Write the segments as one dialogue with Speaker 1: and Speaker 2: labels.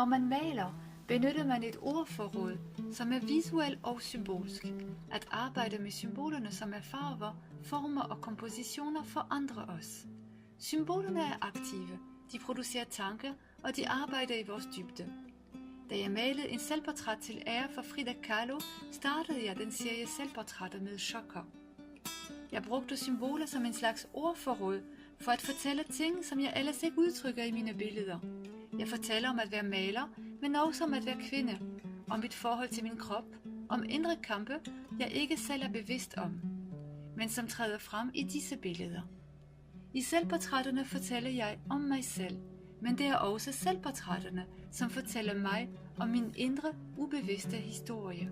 Speaker 1: Når man maler, benytter man et ordforråd, som er visuelt og symbolsk. At arbejde med symbolerne, som er farver, former og kompositioner, forandrer os. Symbolerne er aktive, de producerer tanker, og de arbejder i vores dybde. Da jeg malede en selvportræt til ære for Frida Kahlo, startede jeg den serie selvportrætter med chokker. Jeg brugte symboler som en slags ordforråd for at fortælle ting, som jeg ellers ikke udtrykker i mine billeder. Jeg fortæller om at være maler, men også om at være kvinde, om mit forhold til min krop, om indre kampe, jeg ikke selv er bevidst om, men som træder frem i disse billeder. I selvportrætterne fortæller jeg om mig selv, men det er også selvportrætterne, som fortæller mig om min indre, ubevidste historie.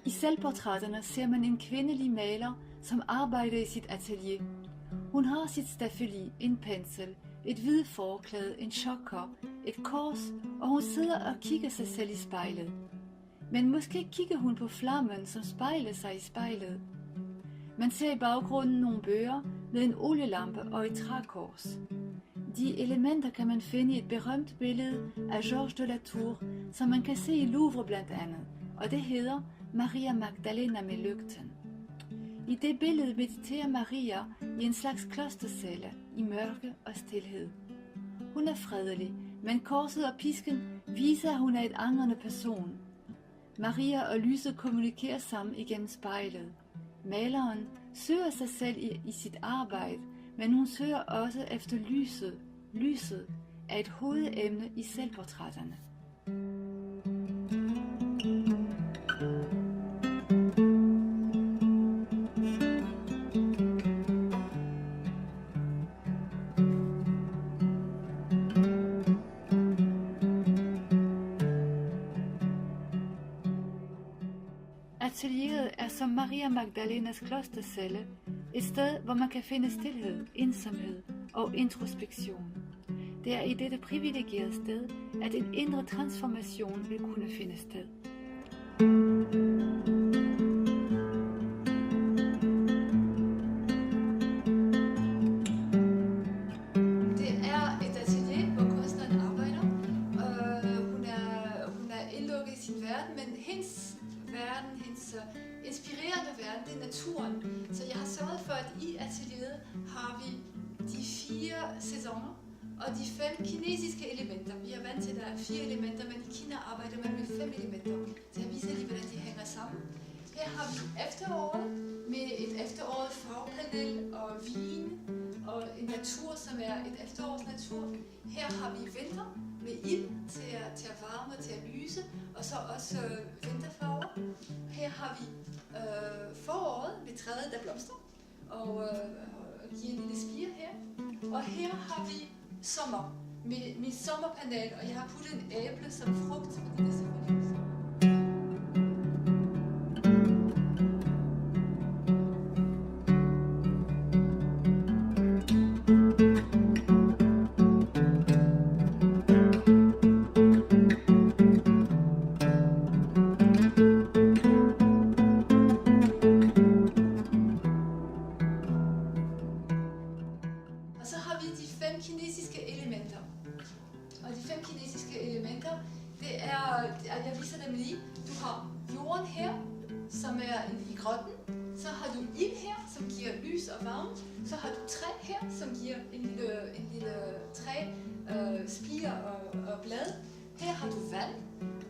Speaker 1: I selvportrætterne ser man en kvindelig maler, som arbejder i sit atelier. Hun har sit staffeli, en pensel, et hvidt forklæde, en choker, et kors, og hun sidder og kigger sig selv i spejlet. Men måske kigger hun på flammen, som spejler sig i spejlet. Man ser i baggrunden nogle bøger med en olielampe og et trækors. De elementer kan man finde i et berømt billede af Georges de la Tour, som man kan se i Louvre blandt andet, og det hedder Maria Magdalena med lygten. I det billede mediterer Maria i en slags klostercelle i mørke og stilhed. Hun er fredelig, men korset og pisken viser, at hun er et angrende person. Maria og lyset kommunikerer sammen igennem spejlet. Maleren søger sig selv i sit arbejde, men hun søger også efter lyset. Lyset er et hovedemne i selvportrætterne. Atelieret er som Maria Magdalenas klostercelle, et sted, hvor man kan finde stilhed, ensomhed og introspektion. Det er i dette privilegerede sted, at en indre transformation vil kunne finde sted. Det er et atelier, hvor kunstneren arbejder. Hun er indlukket i sin verden, men hendes inspirerende verden, det er naturen. Så jeg har sørget for, at i atelieret har vi de 4 sæsoner og de 5 kinesiske elementer. Vi er vant til, at der er 4 elementer, men i Kina arbejder man med 5 elementer. Så jeg viser lige, hvordan de hænger sammen. Her har vi efteråret med et efteråret farvepanel og vin og en natur, som er et efterårsnatur. Her har vi vinter med ild til at varme og til at lyse, og så også vinterfarver. Her har vi foråret med træet, der blomster og giver en lille spire her. Og her har vi sommer med sommerpanel, og jeg har puttet en æble som frugt, fordi det er selvfølgelig. Jeg viser dem lige. Du har jorden her, som er i grotten. Så har du ild her, som giver lys og varme. Så har du træ her, som giver en lille træ, spire og blad. Her har du vand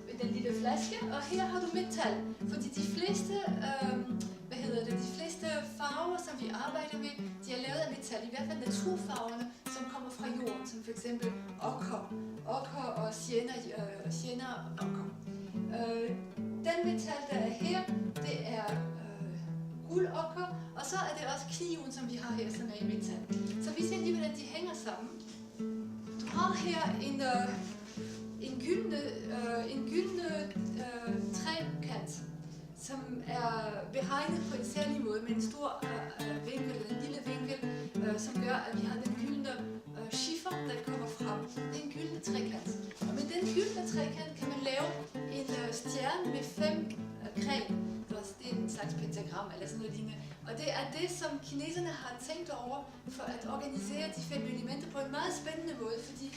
Speaker 1: med den lille flaske, og her har du metal. Fordi de fleste, de fleste farver, som vi arbejder med, de er lavet af metal. I hvert fald naturfarverne, som kommer fra jorden, som for eksempel okker og sienna okker. Den metal, der er her, det er guldokker, og så er det også kniven, som vi har her, som er i metal. Så vi ser lige, hvordan de hænger sammen. Du har her en gyldne trekant, som er behegnet på en særlig måde med en stor vinkel, en lille vinkel, som gør, at vi har den gyldne schiffer, der kommer frem. Det er en gyldne trekant. Og med den gyldne trekant kan man lave en stjerne med 5 greb. Det er en slags pentagram eller sådan noget lignende. Og det er det, som kineserne har tænkt over for at organisere de 5 elementer på en meget spændende måde, fordi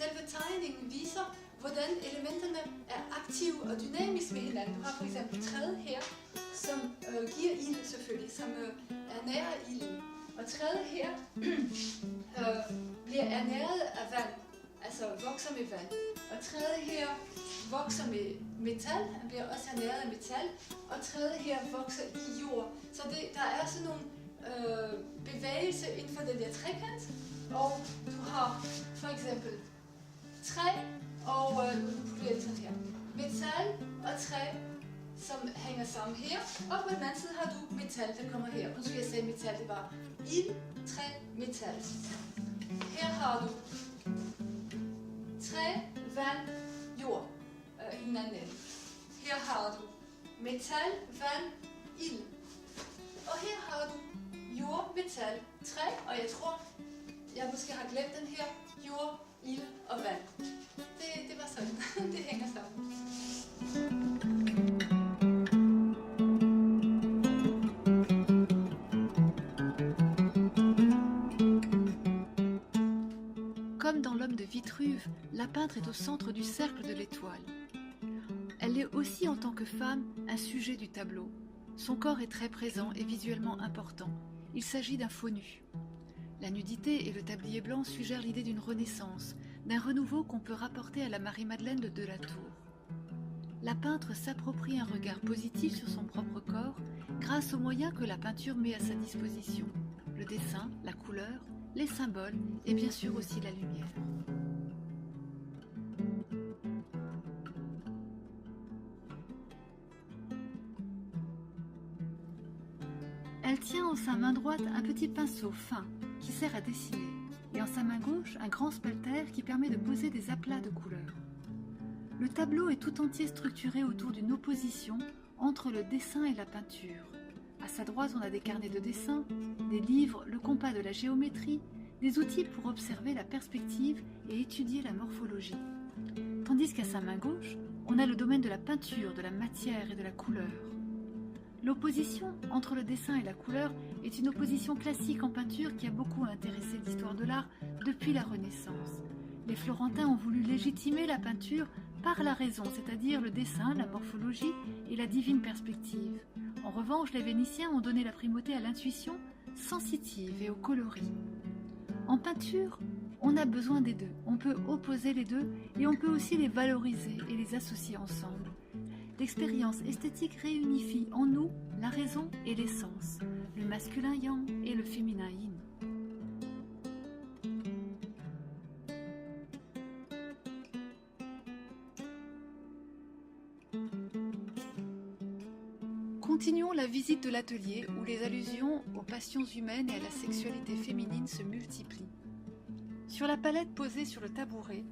Speaker 1: selve tegningen viser, hvordan elementerne er aktive og dynamiske med hinanden. Du har for eksempel træet her, som giver ild selvfølgelig, som er nær ilden. Og træet her bliver ernæret af vand, altså vokser med vand. Og træet her vokser med metal, han bliver også ernæret af metal. Og træet her vokser i jord. Så der er sådan nogle bevægelser inden for den der trekant. Og du har for eksempel træ, og nu putter jeg det sådan her. Metal og træ, som hænger sammen her. Og på den anden side har du metal, der kommer her. Nu skal jeg sige metal, det var ild, træ, metal. Her har du træ, vand, jord, hinanden. Her har du metal, vand, ild. Og her har du jord, metal, træ, og jeg tror, jeg måske har glemt den her, jord, ild og vand. Det var sådan, det hænger sammen. Comme dans L'Homme de Vitruve, la peintre est au centre du cercle de l'étoile. Elle est aussi en tant que femme un sujet du tableau. Son corps est très présent et visuellement important. Il s'agit d'un faux nu. La nudité et le tablier blanc suggèrent l'idée d'une renaissance, d'un renouveau qu'on peut rapporter à la Marie-Madeleine de Delatour. La peintre s'approprie un regard positif sur son propre corps grâce aux moyens que la peinture met à sa disposition. Le dessin, la couleur, les symboles et bien sûr aussi la lumière. Elle tient en sa main droite un petit pinceau fin qui sert à dessiner et en sa main gauche un grand spalter qui permet de poser des aplats de couleurs. Le tableau est tout entier structuré autour d'une opposition entre le dessin et la peinture. À sa droite, on a des carnets de dessin, des livres, le compas de la géométrie, des outils pour observer la perspective et étudier la morphologie. Tandis qu'à sa main gauche, on a le domaine de la peinture, de la matière et de la couleur. L'opposition entre le dessin et la couleur est une opposition classique en peinture qui a beaucoup intéressé l'histoire de l'art depuis la Renaissance. Les Florentins ont voulu légitimer la peinture par la raison, c'est-à-dire le dessin, la morphologie et la divine perspective. En revanche, les Vénitiens ont donné la primauté à l'intuition sensitive et au coloris. En peinture, on a besoin des deux. On peut opposer les deux et on peut aussi les valoriser et les associer ensemble. L'expérience esthétique réunifie en nous la raison et l'essence, le masculin yang et le féminin yin. Continuons la visite de l'atelier où les allusions aux passions humaines et à la sexualité féminine se multiplient. Sur la palette posée sur le tabouret,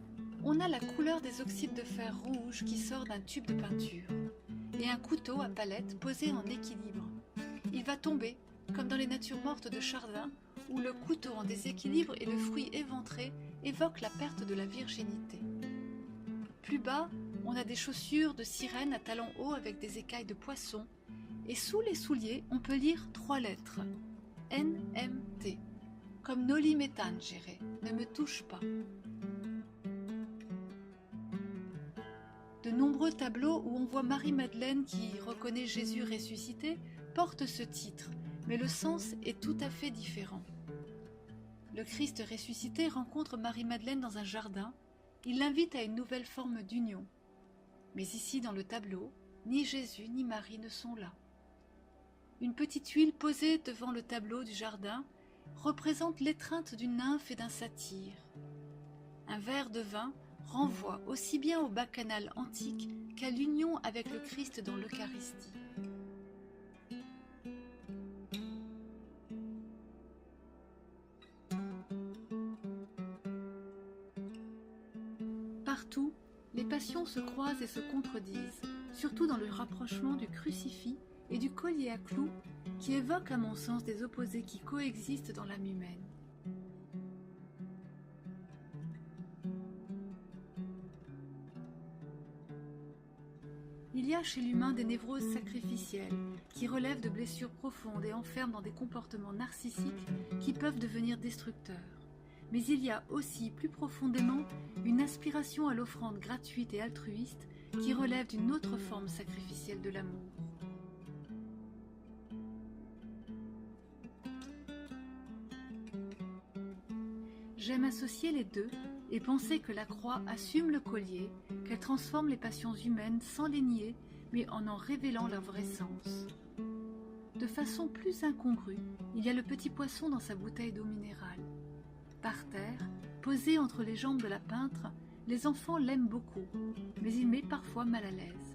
Speaker 1: on a la couleur des oxydes de fer rouge qui sort d'un tube de peinture et un couteau à palette posé en équilibre. Il va tomber, comme dans les natures mortes de Chardin, où le couteau en déséquilibre et le fruit éventré évoquent la perte de la virginité. Plus bas, on a des chaussures de sirène à talons hauts avec des écailles de poisson, et sous les souliers, on peut lire 3 lettres, NMT, comme Noli me tangere, ne me touche pas. De nombreux tableaux où on voit Marie-Madeleine qui reconnaît Jésus ressuscité portent ce titre, mais le sens est tout à fait différent. Le Christ ressuscité rencontre Marie-Madeleine dans un jardin, il l'invite à une nouvelle forme d'union. Mais ici dans le tableau, ni Jésus ni Marie ne sont là. Une petite huile posée devant le tableau du jardin représente l'étreinte d'une nymphe et d'un satyre. Un verre de vin renvoie aussi bien au bacchanal antique qu'à l'union avec le Christ dans l'Eucharistie. Partout, les passions se croisent et se contredisent, surtout dans le rapprochement du crucifix et du collier à clous, qui évoquent à mon sens des opposés qui coexistent dans l'âme humaine. Il y a chez l'humain des névroses sacrificielles qui relèvent de blessures profondes et enferment dans des comportements narcissiques qui peuvent devenir destructeurs. Mais il y a aussi, plus profondément, une aspiration à l'offrande gratuite et altruiste qui relève d'une autre forme sacrificielle de l'amour. J'aime associer les deux et penser que la croix assume le collier, qu'elle transforme les passions humaines sans les nier, mais en révélant leur vrai sens. De façon plus incongrue, il y a le petit poisson dans sa bouteille d'eau minérale. Par terre, posé entre les jambes de la peintre, les enfants l'aiment beaucoup, mais il met parfois mal à l'aise.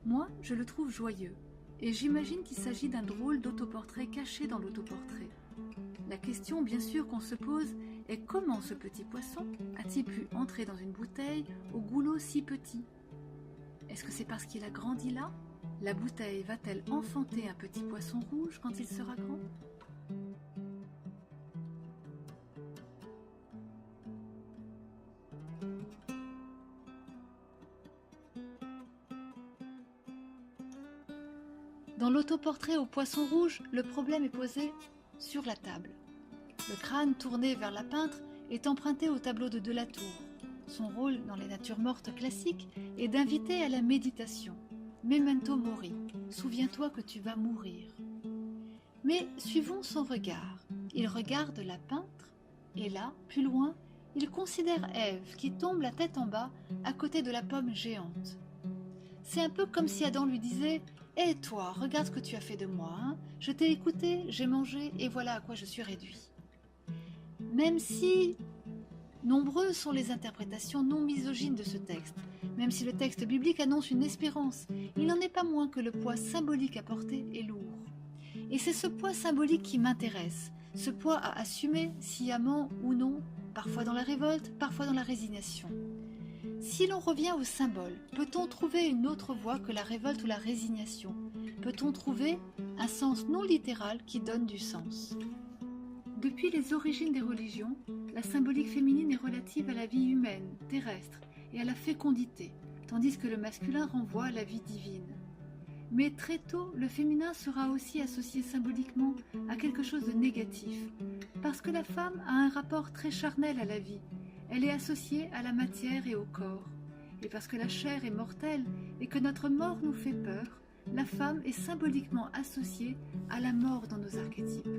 Speaker 1: Moi, je le trouve joyeux, et j'imagine qu'il s'agit d'un drôle d'autoportrait caché dans l'autoportrait. La question, bien sûr, qu'on se pose est comment ce petit poisson a-t-il pu entrer dans une bouteille au goulot si petit? Est-ce que c'est parce qu'il a grandi là? La bouteille va-t-elle enfanter un petit poisson rouge quand il sera grand? Dans l'autoportrait au poisson rouge, le problème est posé sur la table. Le crâne tourné vers la peintre est emprunté au tableau de Delatour. Son rôle dans les natures mortes classiques est d'inviter à la méditation. Memento mori, souviens-toi que tu vas mourir. Mais suivons son regard. Il regarde la peintre et là, plus loin, il considère Ève qui tombe la tête en bas à côté de la pomme géante. C'est un peu comme si Adam lui disait « Hé toi, regarde ce que tu as fait de moi, hein. Je t'ai écouté, j'ai mangé et voilà à quoi je suis réduit. » Même si nombreuses sont les interprétations non misogynes de ce texte, même si le texte biblique annonce une espérance, il n'en est pas moins que le poids symbolique à porter est lourd. Et c'est ce poids symbolique qui m'intéresse, ce poids à assumer, sciemment ou non, parfois dans la révolte, parfois dans la résignation. Si l'on revient au symbole, peut-on trouver une autre voie que la révolte ou la résignation? Peut-on trouver un sens non littéral qui donne du sens? Depuis les origines des religions, la symbolique féminine est relative à la vie humaine, terrestre, et à la fécondité, tandis que le masculin renvoie à la vie divine. Mais très tôt, le féminin sera aussi associé symboliquement à quelque chose de négatif, parce que la femme a un rapport très charnel à la vie. Elle est associée à la matière et au corps. Et parce que la chair est mortelle et que notre mort nous fait peur, la femme est symboliquement associée à la mort dans nos archétypes.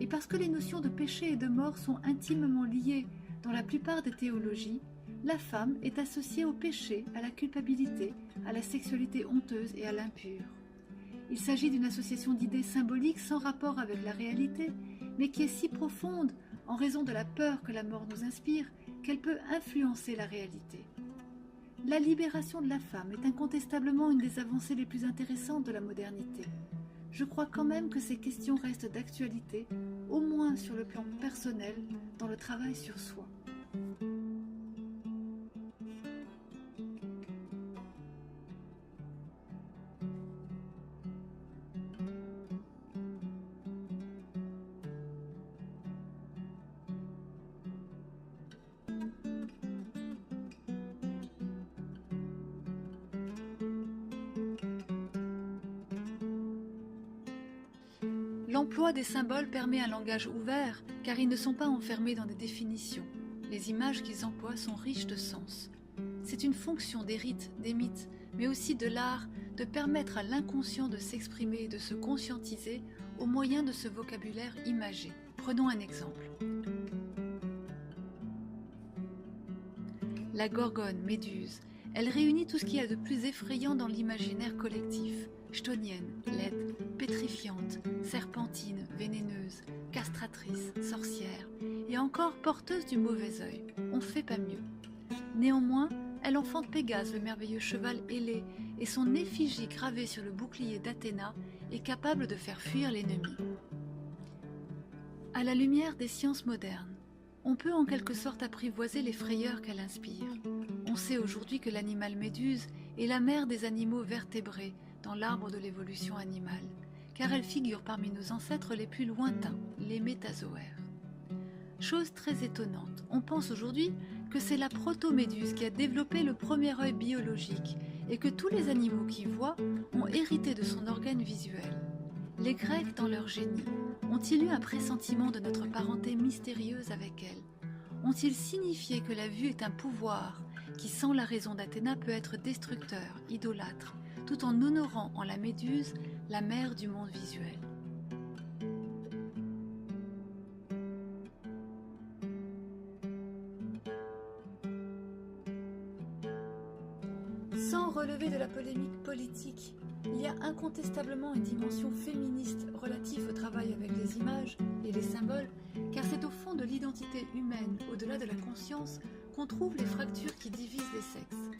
Speaker 1: Et parce que les notions de péché et de mort sont intimement liées dans la plupart des théologies, la femme est associée au péché, à la culpabilité, à la sexualité honteuse et à l'impure. Il s'agit d'une association d'idées symboliques sans rapport avec la réalité, mais qui est si profonde en raison de la peur que la mort nous inspire qu'elle peut influencer la réalité. La libération de la femme est incontestablement une des avancées les plus intéressantes de la modernité. Je crois quand même que ces questions restent d'actualité, au moins sur le plan personnel, dans le travail sur soi. L'emploi des symboles permet un langage ouvert car ils ne sont pas enfermés dans des définitions. Les images qu'ils emploient sont riches de sens. C'est une fonction des rites, des mythes, mais aussi de l'art de permettre à l'inconscient de s'exprimer et de se conscientiser au moyen de ce vocabulaire imagé. Prenons un exemple. La gorgone, Méduse, elle réunit tout ce qu'il y a de plus effrayant dans l'imaginaire collectif. Chtonienne, laide, pétrifiante, serpentine, vénéneuse, castratrice, sorcière, et encore porteuse du mauvais œil. On fait pas mieux. Néanmoins, elle enfante Pégase, le merveilleux cheval ailé, et son effigie gravée sur le bouclier d'Athéna est capable de faire fuir l'ennemi. À la lumière des sciences modernes, On peut en quelque sorte apprivoiser les frayeurs qu'elle inspire. On sait aujourd'hui que l'animal méduse est la mère des animaux vertébrés dans l'arbre de l'évolution animale, car elle figure parmi nos ancêtres les plus lointains, les métazoaires. Chose très étonnante, on pense aujourd'hui que c'est la protoméduse qui a développé le premier œil biologique et que tous les animaux qui voient ont hérité de son organe visuel. Les Grecs, dans leur génie, ont-ils eu un pressentiment de notre parenté mystérieuse avec elle? Ont-ils signifié que la vue est un pouvoir qui, sans la raison d'Athéna, peut être destructeur, idolâtre, tout en honorant en la méduse la mère du monde visuel? Sans relever de la polémique politique, il y a incontestablement une dimension féministe relative au travail avec les images et les symboles, car c'est au fond de l'identité humaine, au-delà de la conscience, qu'on trouve les fractures qui divisent les sexes.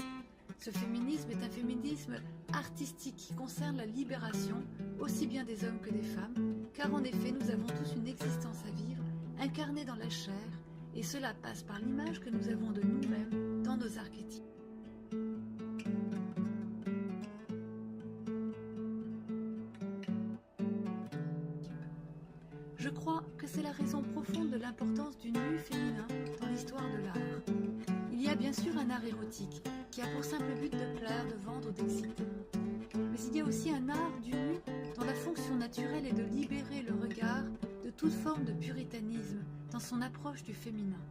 Speaker 1: Ce féminisme est un féminisme artistique qui concerne la libération aussi bien des hommes que des femmes, car en effet nous avons tous une existence à vivre, incarnée dans la chair, et cela passe par l'image que nous avons de nous-mêmes dans nos archétypes. Je crois que c'est la raison profonde de l'importance du nu féminin dans l'histoire de l'art. Il y a bien sûr un art érotique qui a pour simple but de plaire, de vendre, d'exciter. Mais il y a aussi un art du nu dont la fonction naturelle est de libérer le regard de toute forme de puritanisme dans son approche du féminin.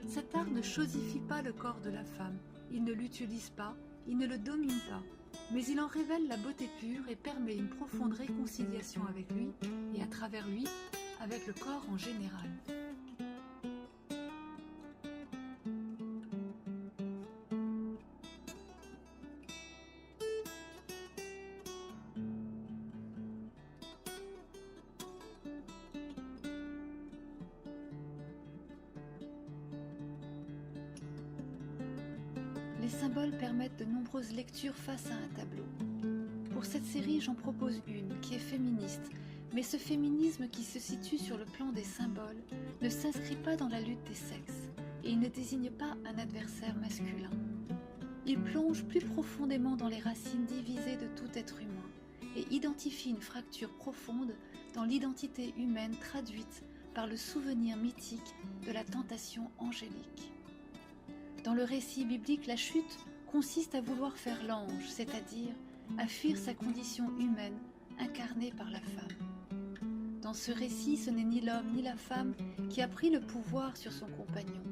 Speaker 1: Cet art ne chosifie pas le corps de la femme, il ne l'utilise pas, il ne le domine pas, mais il en révèle la beauté pure et permet une profonde réconciliation avec lui et à travers lui, avec le corps en général. Les symboles permettent de nombreuses lectures face à un tableau. Pour cette série, j'en propose une qui est féministe, mais ce féminisme qui se situe sur le plan des symboles ne s'inscrit pas dans la lutte des sexes et il ne désigne pas un adversaire masculin. Il plonge plus profondément dans les racines divisées de tout être humain et identifie une fracture profonde dans l'identité humaine traduite par le souvenir mythique de la tentation angélique. Dans le récit biblique, la chute consiste à vouloir faire l'ange, c'est-à-dire à fuir sa condition humaine incarnée par la femme. Dans ce récit, ce n'est ni l'homme ni la femme qui a pris le pouvoir sur son compagnon,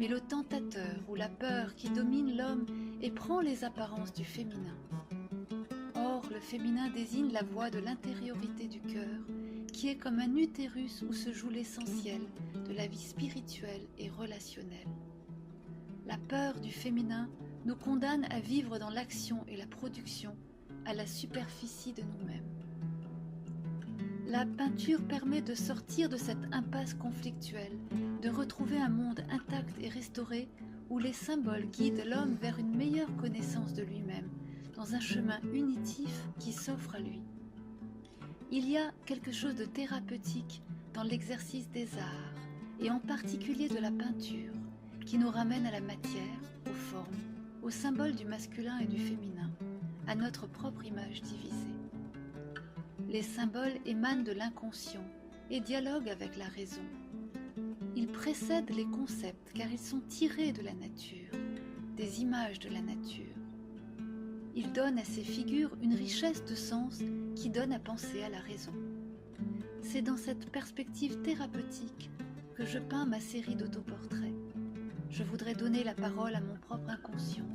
Speaker 1: mais le tentateur ou la peur qui domine l'homme et prend les apparences du féminin. Or, le féminin désigne la voie de l'intériorité du cœur, qui est comme un utérus où se joue l'essentiel de la vie spirituelle et relationnelle. La peur du féminin nous condamne à vivre dans l'action et la production, à la superficie de nous-mêmes. La peinture permet de sortir de cette impasse conflictuelle, de retrouver un monde intact et restauré où les symboles guident l'homme vers une meilleure connaissance de lui-même, dans un chemin unitif qui s'offre à lui. Il y a quelque chose de thérapeutique dans l'exercice des arts, et en particulier de la peinture, qui nous ramène à la matière, aux formes, aux symboles du masculin et du féminin, à notre propre image divisée. Les symboles émanent de l'inconscient et dialoguent avec la raison. Ils précèdent les concepts car ils sont tirés de la nature, des images de la nature. Ils donnent à ces figures une richesse de sens qui donne à penser à la raison. C'est dans cette perspective thérapeutique que je peins ma série d'autoportraits. Je voudrais donner la parole à mon propre inconscient,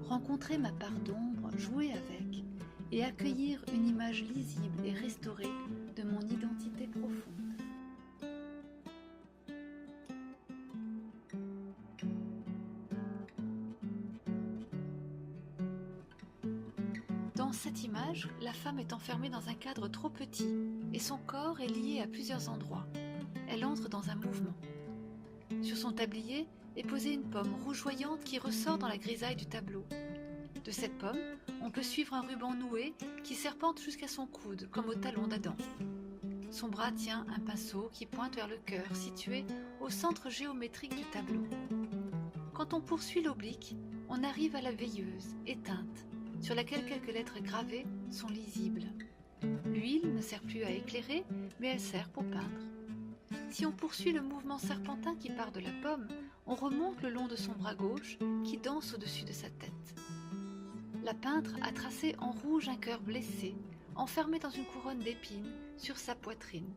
Speaker 1: rencontrer ma part d'ombre, jouer avec, et accueillir une image lisible et restaurée de mon identité profonde. Dans cette image, la femme est enfermée dans un cadre trop petit et son corps est lié à plusieurs endroits. Elle entre dans un mouvement. Sur son tablier est posée une pomme rougeoyante qui ressort dans la grisaille du tableau. De cette pomme, on peut suivre un ruban noué qui serpente jusqu'à son coude, comme au talon d'Adam. Son bras tient un pinceau qui pointe vers le cœur situé au centre géométrique du tableau. Quand on poursuit l'oblique, on arrive à la veilleuse, éteinte, sur laquelle quelques lettres gravées sont lisibles. L'huile ne sert plus à éclairer, mais elle sert pour peindre. Si on poursuit le mouvement serpentin qui part de la pomme, on remonte le long de son bras gauche qui danse au-dessus de sa tête. La peintre a tracé en rouge un cœur blessé, enfermé dans une couronne d'épines sur sa poitrine.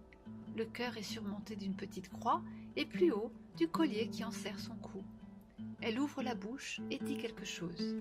Speaker 1: Le cœur est surmonté d'une petite croix et plus haut du collier qui enserre son cou. Elle ouvre la bouche et dit quelque chose.